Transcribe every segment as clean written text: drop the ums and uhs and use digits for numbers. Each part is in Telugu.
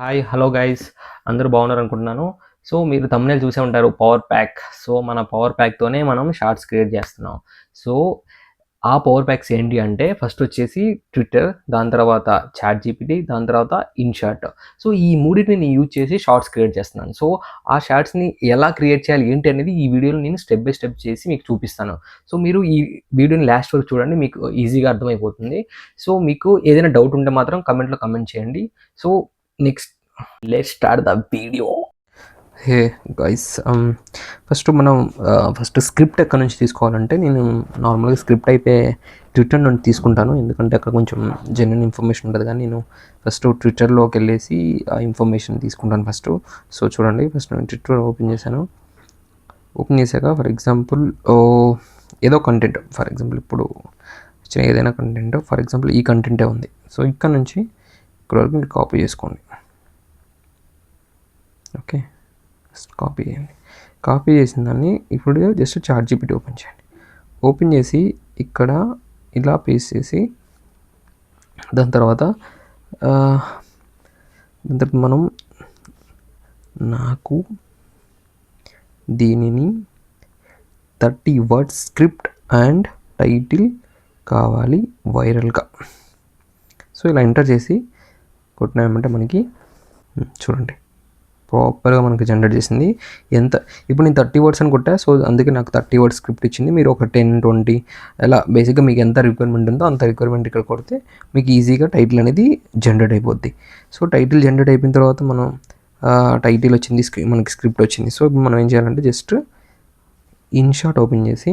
హాయ్ హలో గైస్ అందరూ బాగున్నారు అనుకుంటున్నాను. సో మీరు థంబ్‌నెయిల్ చూసే ఉంటారు పవర్ ప్యాక్. సో మన పవర్ ప్యాక్‌తోనే మనం షార్ట్స్ క్రియేట్ చేస్తున్నాం. సో ఆ పవర్ ప్యాక్స్ ఏంటి అంటే ఫస్ట్ వచ్చేసి ట్విట్టర్, దాని తర్వాత చాట్ జీపీటీ, దాని తర్వాత ఇన్‌షాట్. సో ఈ మూడిటిని నేను యూజ్ చేసి షార్ట్స్ క్రియేట్ చేస్తున్నాను. సో ఆ షార్ట్స్‌ని ఎలా క్రియేట్ చేయాలి ఏంటి అనేది ఈ వీడియోలో నేను స్టెప్ బై స్టెప్ చేసి మీకు చూపిస్తాను. సో మీరు ఈ వీడియోని లాస్ట్ వరకు చూడండి, మీకు ఈజీగా అర్థమైపోతుంది. సో మీకు ఏదైనా డౌట్ ఉంటే మాత్రం కమెంట్‌లో కమెంట్ చేయండి. So next let's start the video. Hey guys, first script ఎక్కడి నుంచి తీసుకోవాలంటే నేను నార్మల్గా స్క్రిప్ట్ అయితే ట్విట్టర్ నుండి తీసుకుంటాను, ఎందుకంటే అక్కడ కొంచెం జెన్యున్ ఇన్ఫర్మేషన్ ఉంటుంది. కానీ నేను ఫస్ట్ ట్విట్టర్లోకి వెళ్ళేసి ఆ ఇన్ఫర్మేషన్ తీసుకుంటాను ఫస్ట్. సో చూడండి, ఫస్ట్ నేను ట్విట్టర్ ఓపెన్ చేశాను. ఓపెన్ చేశాక ఫర్ ఎగ్జాంపుల్ ఏదో కంటెంట్, ఫర్ ఎగ్జాంపుల్ ఇప్పుడు వచ్చిన ఏదైనా కంటెంట్, ఫర్ ఎగ్జాంపుల్ ఈ కంటెంటే ఉంది. సో ఇక్కడ నుంచి ఇక్కడ వరకు మీరు కాపీ చేసుకోండి. ఓకే, కాపీ చేయండి. కాపీ చేసిన దాన్ని ఇప్పుడు జస్ట్ చాట్ జీపీటీ ఓపెన్ చేయండి. ఓపెన్ చేసి ఇక్కడ ఇలా పేస్ట్ చేసి దాని తర్వాత మనం నాకు దీనిని 30 వర్డ్స్ స్క్రిప్ట్ అండ్ టైటిల్ కావాలి వైరల్గా. సో ఇలా ఎంటర్ చేసి కొట్టినామంటే మనకి చూడండి ప్రాపర్గా మనకి జనరేట్ చేసింది. ఇప్పుడు నేను 30 వర్డ్స్ అని కొట్టా, సో అందుకే నాకు 30 వర్డ్స్ స్క్రిప్ట్ ఇచ్చింది. మీరు ఒక 10-20 అలా బేసిక్గా మీకు ఎంత రిక్వైర్మెంట్ ఉందో అంత రిక్వైర్మెంట్ ఇక్కడ కొడితే మీకు ఈజీగా టైటిల్ అనేది జనరేట్ అయిపోద్ది. సో టైటిల్ జనరేట్ అయిపోయిన తర్వాత మనం టైటిల్ వచ్చింది, మనకి స్క్రిప్ట్ వచ్చింది. సో ఇప్పుడు మనం ఏం చేయాలంటే జస్ట్ ఇన్‌షాట్ ఓపెన్ చేసి,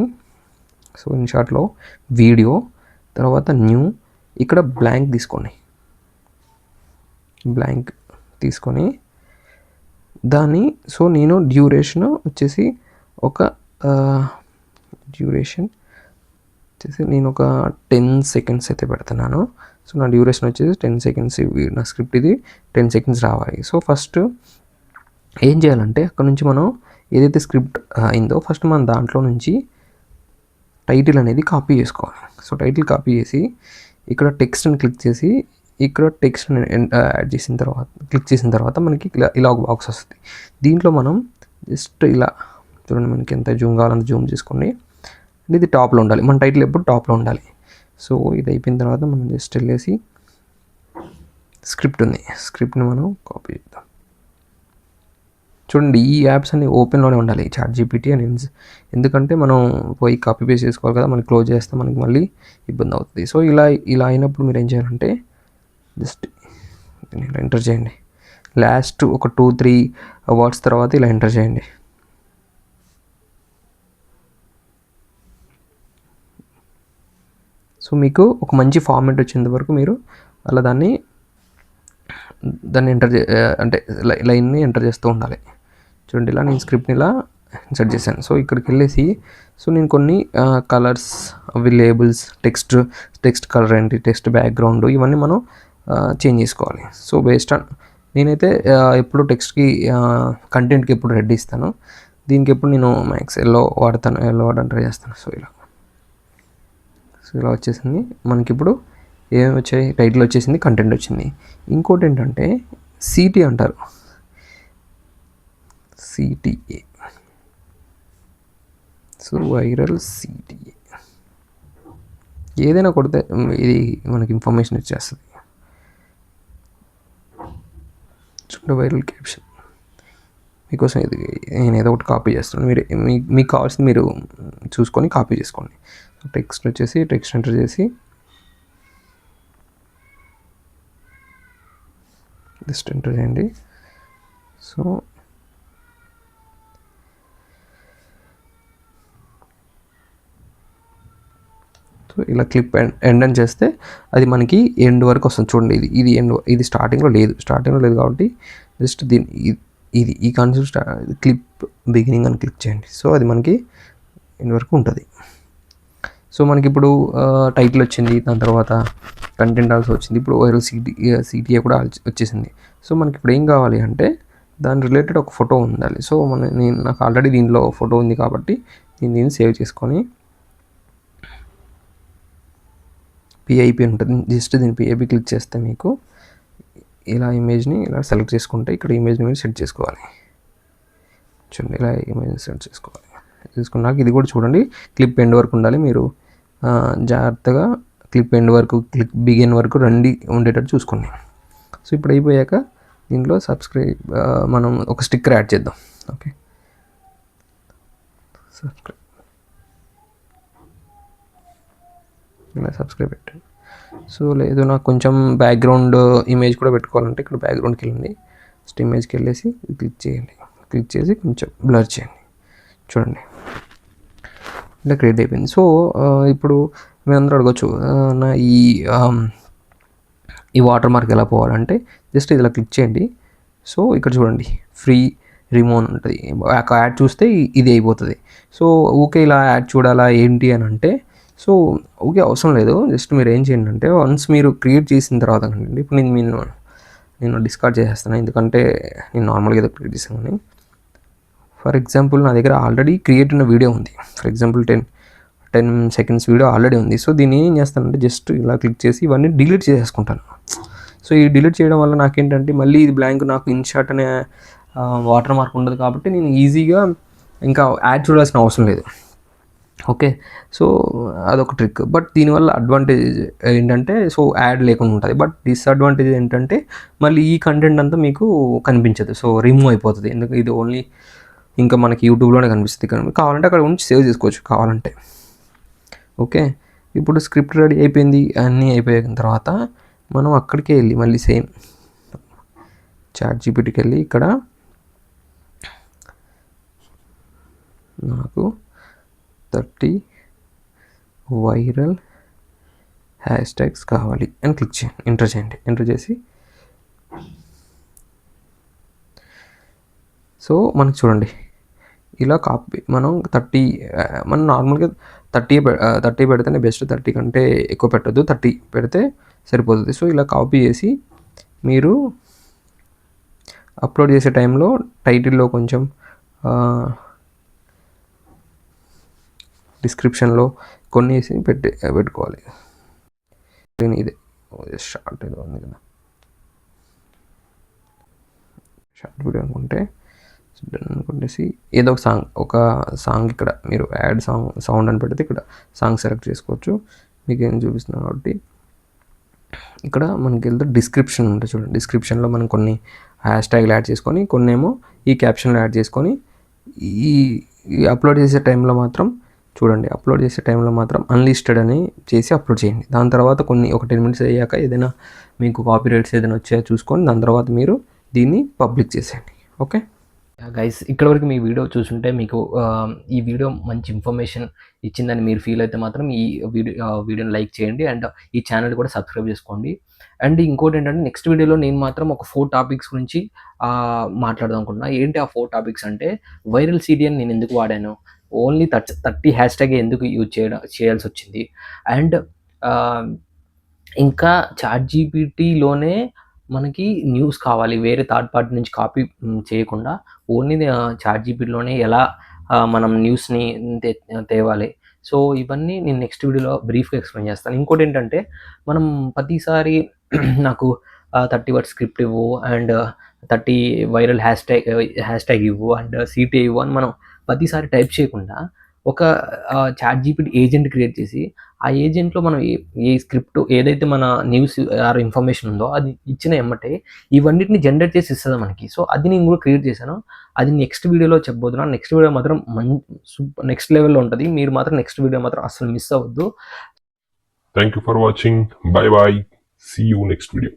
సో ఇన్‌షాట్లో వీడియో, తర్వాత న్యూ, ఇక్కడ బ్లాంక్ తీసుకోండి. బ్లాంక్ తీసుకొని దాన్ని, సో నేను డ్యూరేషన్ వచ్చేసి నేను ఒక 10 సెకండ్స్ అయితే పెడుతున్నాను. సో నా డ్యూరేషన్ వచ్చేసి 10 సెకండ్స్. నా స్క్రిప్ట్ ఇది 10 సెకండ్స్ రావాలి. సో ఫస్ట్ ఏం చేయాలంటే అక్కడ నుంచి మనం ఏదైతే స్క్రిప్ట్ అయిందో ఫస్ట్ మనం దాంట్లో నుంచి టైటిల్ అనేది కాపీ చేసుకోవాలి. సో టైటిల్ కాపీ చేసి ఇక్కడ టెక్స్ట్ని క్లిక్ చేసి ఇక్కడ టెక్స్ట్ని యాడ్ చేసిన తర్వాత క్లిక్ చేసిన తర్వాత మనకి ఇలా ఒక బాక్స్ వస్తుంది. దీంట్లో మనం జస్ట్ ఇలా చూడండి, మనకి ఎంత జూమ్ కావాలంత జూమ్ చేసుకోండి. ఇది టాప్లో ఉండాలి, మన టైటిల్ ఎప్పుడు టాప్లో ఉండాలి. సో ఇది అయిపోయిన తర్వాత మనం జస్ట్ వెళ్ళేసి స్క్రిప్ట్ ఉంది, స్క్రిప్ట్ని మనం కాపీ చేద్దాం. చూడండి, ఈ యాప్స్ అన్ని ఓపెన్లోనే ఉండాలి, చాట్ జీపీటీ అని. ఎందుకంటే మనం పోయి కాపీ పేస్ట్ చేసుకోవాలి కదా, మనకి క్లోజ్ చేస్తే మనకి మళ్ళీ ఇబ్బంది అవుతుంది. సో ఇలా అయినప్పుడు మీరు ఏం చేయాలంటే జస్ట్ ఇలా ఎంటర్ చేయండి. లాస్ట్ ఒక 2-3 వర్డ్స్ తర్వాత ఇలా ఎంటర్ చేయండి. సో మీకు ఒక మంచి ఫార్మాట్ వచ్చేంత వరకు మీరు అలా దాన్ని అంటే లైన్ని ఎంటర్ చేస్తూ ఉండాలి. చూడండి, ఇలా నేను స్క్రిప్ట్ని ఇలా ఇన్సర్ట్ చేశాను. సో ఇక్కడికి వెళ్ళేసి సో నేను కొన్ని కలర్స్, అవి లేబుల్స్, టెక్స్ట్ కలర్ ఏంటి, టెక్స్ట్ బ్యాక్గ్రౌండ్, ఇవన్నీ మనం చేంజ్ చేసుకోవాలి. సో బేస్డ్ ఆన్ నేనైతే ఎప్పుడు టెక్స్ట్కి కంటెంట్కి ఎప్పుడు రెడ్ ఇస్తాను, దీనికి ఎప్పుడు నేను మ్యాక్స్ ఎల్లో వాడతాను, ఎల్లో వాడని ట్రై చేస్తాను. సో ఇలా వచ్చేసింది మనకి. ఇప్పుడు ఏమేమి వచ్చాయి, టైటిల్ వచ్చేసింది, కంటెంట్ వచ్చింది. ఇంకోటి ఏంటంటే సిటీ అంటారు, సిటీఏ. సో వైరల్ సిటీఏ ఏదైనా కొడితే ఇది మనకి ఇన్ఫర్మేషన్ ఇచ్చేస్తుంది. చూడండి, వైరల్ క్యాప్షన్ మీకోసం ఇది నేను ఏదో ఒకటి కాపీ చేస్తాను. మీకు కావాల్సింది మీరు చూసుకొని కాపీ చేసుకోండి. టెక్స్ట్ వచ్చేసి టెక్స్ట్ ఎంటర్ చేసి జస్ట్ ఎంటర్ చేయండి. సో ఇలా క్లిప్ ఎండ్ అని చేస్తే అది మనకి ఎండ్ వరకు వస్తుంది. చూడండి, ఇది ఎండ్, ఇది స్టార్టింగ్లో లేదు కాబట్టి జస్ట్ ఈ కాన్సెప్ట్ క్లిప్ బిగినింగ్ అని క్లిక్ చేయండి. సో అది మనకి ఎండ్ వరకు ఉంటుంది. సో మనకి ఇప్పుడు టైటిల్ వచ్చింది, దాని తర్వాత కంటెంట్ ఆల్సో వచ్చింది, ఇప్పుడు వైరల్ సిటీఏ కూడా వచ్చేసింది. సో మనకి ఇప్పుడు ఏం కావాలి అంటే దాని రిలేటెడ్ ఒక ఫోటో ఉండాలి. సో నాకు ఆల్రెడీ దీనిలో ఫోటో ఉంది కాబట్టి నేను దీన్ని సేవ్ చేసుకొని పిఐపి ఉంటుంది, జస్ట్ దీన్ని పిఐపి క్లిక్ చేస్తే మీకు ఇలా ఇమేజ్ని ఇలా సెలెక్ట్ చేసుకుంటే ఇక్కడ ఇమేజ్ని మీరు సెట్ చేసుకోవాలి. చూడండి ఇలా ఇమేజ్ని సెట్ చేసుకోవాలి. తీసుకున్నాక ఇది కూడా చూడండి క్లిప్ ఎండ్ వరకు ఉండాలి. మీరు జాగ్రత్తగా క్లిప్ ఎండ్ వరకు క్లిప్ బిగిన్ వరకు రండి ఉండేటట్టు చూసుకోండి. సో ఇప్పుడు అయిపోయాక దీంట్లో సబ్స్క్రైబ్ మనం ఒక స్టిక్కర్ యాడ్ చేద్దాం. ఓకే, సబ్స్క్రైబ్ ఇలా సబ్స్క్రైబ్ పెట్టండి. సో లేదు నాకు కొంచెం బ్యాక్గ్రౌండ్ ఇమేజ్ కూడా పెట్టుకోవాలంటే ఇక్కడ బ్యాక్గ్రౌండ్కి వెళ్ళండి, ఫస్ట్ ఇమేజ్కి వెళ్ళేసి క్లిక్ చేయండి. క్లిక్ చేసి కొంచెం బ్లర్ చేయండి. చూడండి ఇలా క్రియేట్ అయిపోయింది. సో ఇప్పుడు మీరందరూ అడగచ్చు నా ఈ వాటర్ మార్క్ ఎలా పోవాలంటే జస్ట్ ఇలా క్లిక్ చేయండి. సో ఇక్కడ చూడండి ఫ్రీ రిమూవ్ ఉంటుంది. యాడ్ చూస్తే ఇది అయిపోతుంది. సో ఊకే ఇలా యాడ్ చూడాలా ఏంటి అని అంటే సో ఊకే అవసరం లేదు. జస్ట్ మీరు ఏం చేయండి అంటే వన్స్ మీరు క్రియేట్ చేసిన తర్వాత అండి, ఇప్పుడు నేను డిస్కార్డ్ చేసేస్తాను ఎందుకంటే నేను నార్మల్గా ఏదో క్రియేట్ చేసాను. కానీ ఫర్ ఎగ్జాంపుల్ నా దగ్గర ఆల్రెడీ క్రియేట్ ఉన్న వీడియో ఉంది. For example 10 seconds video already ఉంది. సో దీన్ని ఏం చేస్తానంటే జస్ట్ ఇలా క్లిక్ చేసి ఇవన్నీ డిలీట్ చేసేసుకుంటాను. సో ఈ డిలీట్ చేయడం వల్ల నాకేంటంటే మళ్ళీ ఇది బ్లాంక్ నాకు ఇన్షాట్ అనే వాటర్ మార్క్ ఉండదు కాబట్టి నేను ఈజీగా ఇంకా యాడ్ చూడాల్సిన అవసరం లేదు. ఓకే, సో అదొక ట్రిక్. బట్ దీనివల్ల అడ్వాంటేజ్ ఏంటంటే సో యాడ్ లేకుండా ఉంటుంది. బట్ డిసడ్వాంటేజ్ ఏంటంటే మళ్ళీ ఈ కంటెంట్ అంతా మీకు కనిపించదు. సో రిమూవ్ అయిపోతుంది. ఎందుకంటే ఇది ఓన్లీ ఇంకా మనకి యూట్యూబ్లోనే కనిపిస్తుంది. కావాలంటే అక్కడ ఉంచి సేవ్ చేసుకోవచ్చు కావాలంటే. ఓకే, ఇప్పుడు స్క్రిప్ట్ రెడీ అయిపోయింది. అన్నీ అయిపోయిన తర్వాత మనం అక్కడికే వెళ్ళి మళ్ళీ సేమ్ చాట్ జీపీటీకి వెళ్ళి ఇక్కడ నాకు 30 వైరల్ హ్యాష్ ట్యాగ్స్ కావాలి అని క్లిక్ చేయండి, ఎంటర్ చేయండి. ఎంటర్ చేసి సో మనకి చూడండి ఇలా కాపీ మనం 30 మనం నార్మల్గా 30 పెడితేనే బెస్ట్. 30 కంటే ఎక్కువ పెట్టద్దు, 30 పెడితే సరిపోతుంది. సో ఇలా కాపీ చేసి మీరు అప్లోడ్ చేసే టైంలో టైటిల్లో కొంచెం డిస్క్రిప్షన్లో కొన్ని వేసి పెట్టుకోవాలి. ఇదే షార్ట్ ఏదో ఉంది కదా, షార్ట్ వీడియో అనుకుంటే అనుకుంటేసి ఏదో ఒక సాంగ్ ఇక్కడ మీరు యాడ్ సౌండ్ అని పెడితే ఇక్కడ సాంగ్ సెలెక్ట్ చేసుకోవచ్చు. మీకు ఏం చూపిస్తున్నాను కాబట్టి ఇక్కడ మనకి వెళ్తే డిస్క్రిప్షన్ ఉంటుంది. చూడండి డిస్క్రిప్షన్లో మనం కొన్ని హ్యాష్ ట్యాగ్లు యాడ్ చేసుకొని కొన్ని ఏమో ఈ క్యాప్షన్లో యాడ్ చేసుకొని ఈ అప్లోడ్ చేసే టైంలో మాత్రం చూడండి అప్లోడ్ చేసే టైంలో మాత్రం అన్లిస్టెడ్ అని చేసి అప్లోడ్ చేయండి. దాని తర్వాత ఒక 10 minutes అయ్యాక ఏదైనా మీకు కాపీ రైట్స్ ఏదైనా వచ్చాయో చూసుకొని దాని తర్వాత మీరు దీన్ని పబ్లిక్ చేసేయండి. ఓకే గైస్, ఇక్కడ వరకు మీ వీడియో చూసుంటే మీకు ఈ వీడియో మంచి ఇన్ఫర్మేషన్ ఇచ్చిందని మీరు ఫీల్ అయితే మాత్రం ఈ వీడియోని లైక్ చేయండి అండ్ ఈ ఛానల్ కూడా సబ్స్క్రైబ్ చేసుకోండి. అండ్ ఇంకోటి ఏంటంటే నెక్స్ట్ వీడియోలో నేను మాత్రం ఒక 4 topics గురించి మాట్లాడదాం అనుకుంటున్నా. ఏంటి ఆ 4 topics అంటే వైరల్ సిడిఎన్ నేను ఎందుకు వాడాను, ఓన్లీ 30 హ్యాష్ ట్యాగ్ ఎందుకు యూజ్ చేయాల్సి వచ్చింది, అండ్ ఇంకా చాట్ జీపీటీలోనే మనకి న్యూస్ కావాలి వేరే థర్డ్ పార్టీ నుంచి కాపీ చేయకుండా ఓన్లీ చాట్ జీపీటీలోనే ఎలా మనం న్యూస్ని తేవాలి. సో ఇవన్నీ నేను నెక్స్ట్ వీడియోలో బ్రీఫ్గా ఎక్స్ప్లెయిన్ చేస్తాను. ఇంకోటి ఏంటంటే మనం ప్రతిసారి నాకు 30 words స్క్రిప్ట్ ఇవ్వు అండ్ 30 వైరల్ హ్యాష్ ట్యాగ్ ఇవ్వు అండ్ సిటీ ఇవ్వు అని మనం ప్రతిసారి టైప్ చేయకుండా ఒక చాట్ జీపీటీ ఏజెంట్ క్రియేట్ చేసి ఆ ఏజెంట్లో మనం ఏ స్క్రిప్ట్ ఏదైతే మన న్యూస్ ఆర్ ఇన్ఫర్మేషన్ ఉందో అది ఇచ్చిన ఎమ్మటే ఇవన్నిటిని జనరేట్ చేసి ఇస్తుంది మనకి. సో అది నేను కూడా క్రియేట్ చేశాను. అది నెక్స్ట్ వీడియోలో చెప్పబోతున్నాను. నెక్స్ట్ వీడియో మాత్రం నెక్స్ట్ లెవెల్లో ఉంటుంది. మీరు మాత్రం నెక్స్ట్ వీడియో మాత్రం అసలు మిస్ అవ్వద్దు. Thank you for watching. Bye bye. See you next video.